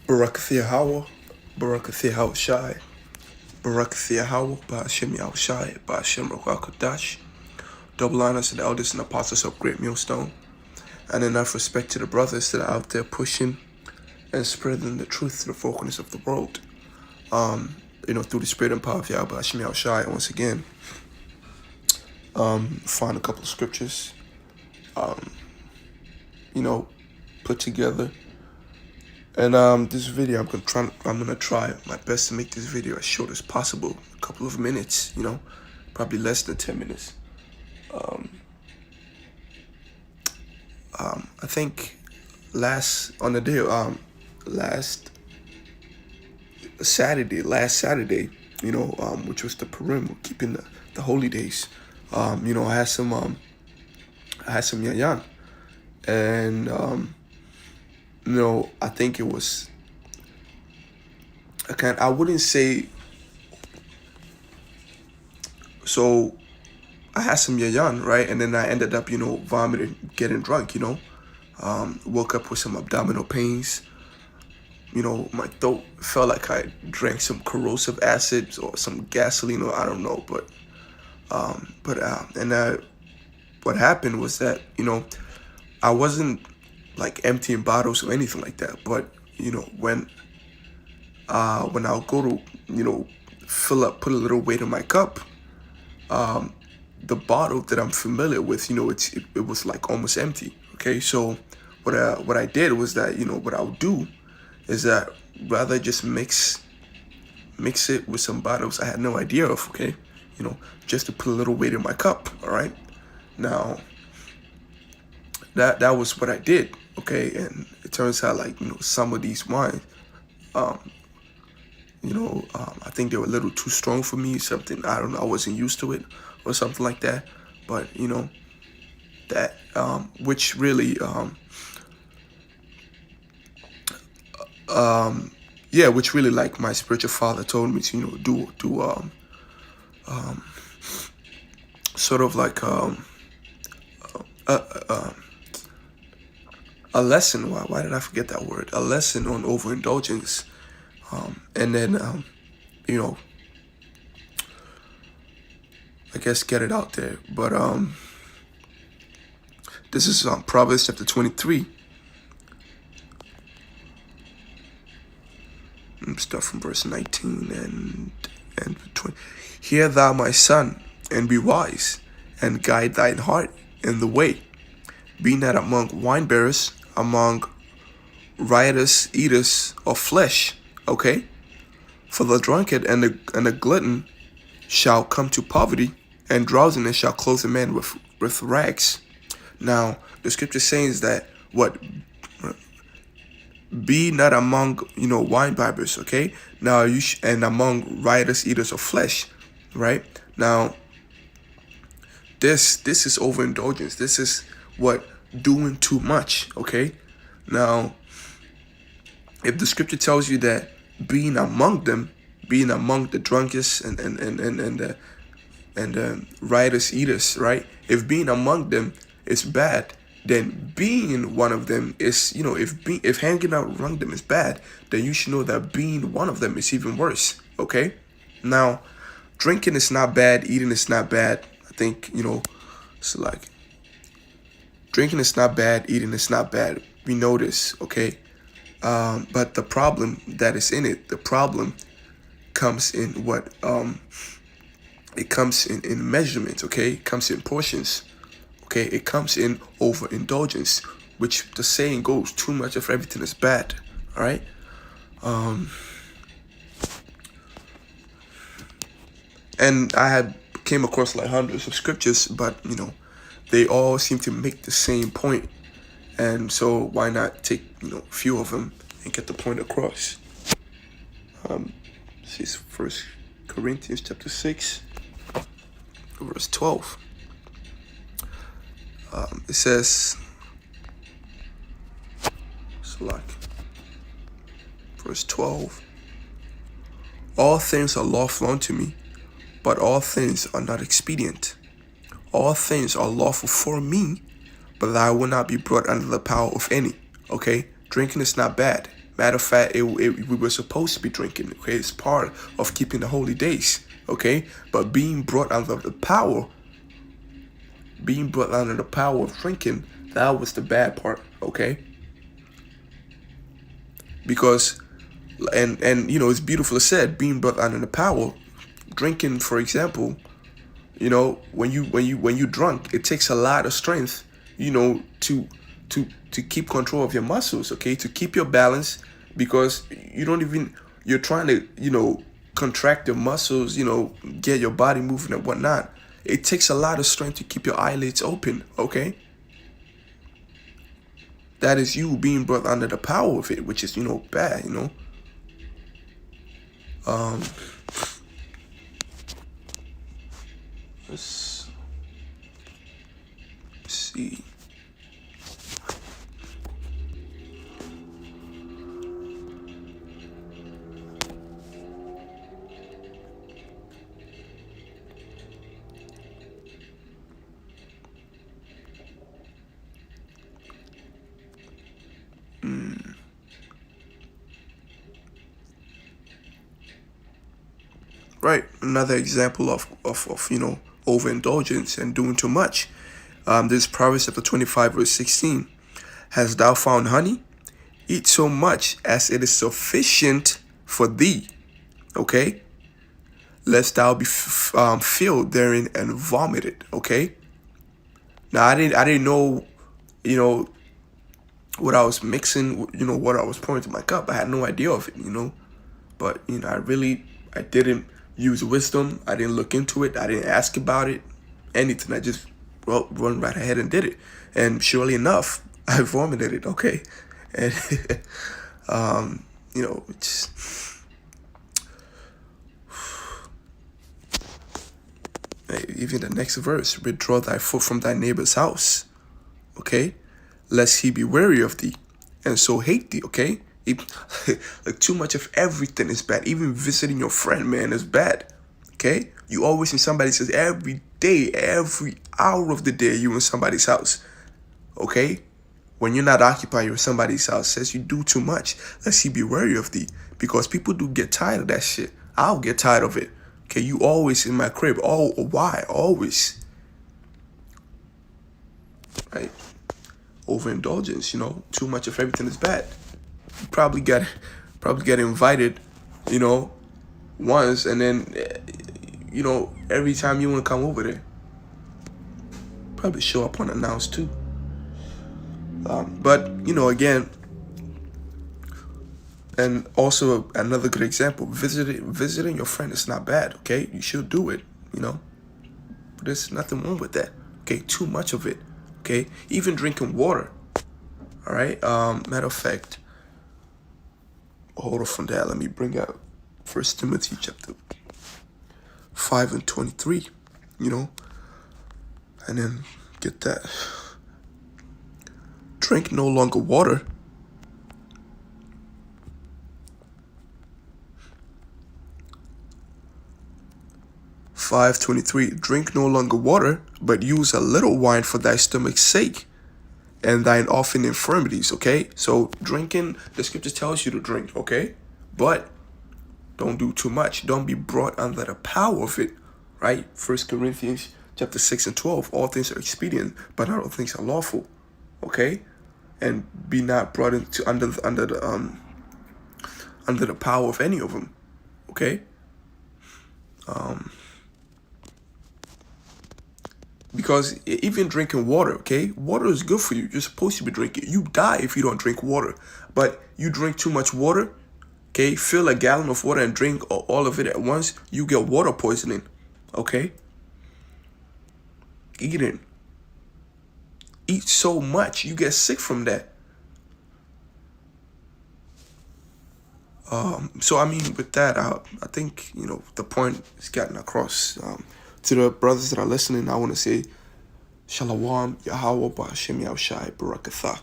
Barakathia Hawa, Barakathia Hawa Shai, Barakathia Hawa, Ba'ashem Yahweh Shai, Ba'ashem Ruach HaKodesh. Double honors to the elders and apostles of Great Millstone, and enough respect to the brothers that are out there pushing and spreading the truth to the four corners of the world. Through the spirit and power of Yahweh Ba'ashem Yahweh Shai. Once again, find a couple of scriptures, put together. And this video, I'm gonna try my best to make this video as short as possible. A couple of minutes, probably less than 10 minutes. I think last Saturday, which was the Purim, keeping the holy days. I had some yayan, and I think it was, I wouldn't say, so I had some yayan, right? And then I ended up, vomiting, getting drunk, woke up with some abdominal pains. My throat felt like I drank some corrosive acids or some gasoline, or I don't know, what happened was that, I wasn't like emptying bottles or anything like that, but when I'll go to fill up, put a little weight in my cup, the bottle that I'm familiar with, it was like almost empty. Okay, so what I did was that, what I would do is that rather just mix it with some bottles I had no idea of. Okay, just to put a little weight in my cup. All right, now that was what I did. Okay, and it turns out like some of these wines, I think they were a little too strong for me. Something, I don't know, I wasn't used to it or something like that. But that which really like my spiritual father told me to do sort of like a lesson. Why did I forget that word? A lesson on overindulgence, and then I guess get it out there. But this is Proverbs chapter 23. Start from verse 19 and 20. Hear thou, my son, and be wise, and guide thine heart in the way. Be not among winebearers, among riotous eaters of flesh. Okay? For the drunkard and the glutton shall come to poverty, and drowsiness shall clothe a man with rags. Now, the scripture says that be not among wine bibbers, okay? Now and among riotous eaters of flesh, right? Now this is overindulgence. This is what doing too much, okay? Now if the scripture tells you that being among the drunkards and riotous eaters, right? If being among them is bad, then being one of them is, if hanging out among them is bad, then you should know that being one of them is even worse. Okay? Now, drinking is not bad, eating is not bad. I think, it's like drinking is not bad, eating is not bad. We know this, okay? But the problem that is in it, the problem comes in what it comes in measurements, okay? It comes in portions. Okay, it comes in overindulgence, which the saying goes, too much of everything is bad. All right. And I had came across like hundreds of scriptures, but they all seem to make the same point. And so why not take a few of them and get the point across? This is 1 Corinthians chapter 6, verse 12. It says, verse 12, all things are lawful unto me, but all things are not expedient. All things are lawful for me, but I will not be brought under the power of any. Okay? Drinking is not bad. Matter of fact, we were supposed to be drinking. Okay, it's part of keeping the holy days. Okay, but being brought under the power of drinking, that was the bad part. Okay, because and it's beautifully said, being brought under the power, drinking, for example. When you drunk, it takes a lot of strength, to keep control of your muscles, okay, to keep your balance, because you're trying to, contract your muscles, get your body moving and whatnot. It takes a lot of strength to keep your eyelids open, okay? That is you being brought under the power of it, which is, bad, Um, let's see. Right, another example of overindulgence and doing too much. This Proverbs chapter 25 verse 16. Hast thou found honey? Eat so much as it is sufficient for thee. Okay, lest thou be filled therein and vomited. Okay. Now I didn't know, you know, what I was mixing, what I was pouring into my cup. I had no idea of it. But I didn't use wisdom. I didn't look into it. I didn't ask about it, anything. I just run right ahead and did it. And surely enough, I vomited it. Okay, and it's even the next verse: withdraw thy foot from thy neighbor's house. Okay, lest he be weary of thee, and so hate thee. Okay. Like too much of everything is bad. Even visiting your friend, man, is bad. Okay? You always in somebody's house every day, every hour of the day, you in somebody's house. Okay? When you're not occupied, you're in somebody's house. Says you do too much. Lest he be wary of thee. Because people do get tired of that shit. I'll get tired of it. Okay, you always in my crib. Oh, why? Always. Right? Overindulgence, too much of everything is bad. You probably get invited, once, and then, every time you want to come over there, probably show up unannounced too. But again, and also another good example, visiting your friend is not bad. Okay, you should do it. But there's nothing wrong with that. Okay, too much of it. Okay, even drinking water. All right. Matter of fact. Hold on from that. Let me bring out 1 Timothy chapter 5 and 23, and then get that. Drink no longer water. (5:23) Drink no longer water, but use a little wine for thy stomach's sake, and thine often infirmities. Okay, so drinking, the scripture tells you to drink, okay, but don't do too much. Don't be brought under the power of it, right? 1 Corinthians chapter 6 and 12. All things are expedient, but not all things are lawful. Okay, and be not brought into under the power of any of them. Okay, because even drinking water, okay, water is good for you. You're supposed to be drinking. You die if you don't drink water. But you drink too much water, okay, fill a gallon of water and drink all of it at once, you get water poisoning, okay? Eat so much, you get sick from that. So with that, I think the point is gotten across. To the brothers that are listening, I want to say Shalom, Yahweh, Ba'ashem Yahushai, Barakatha.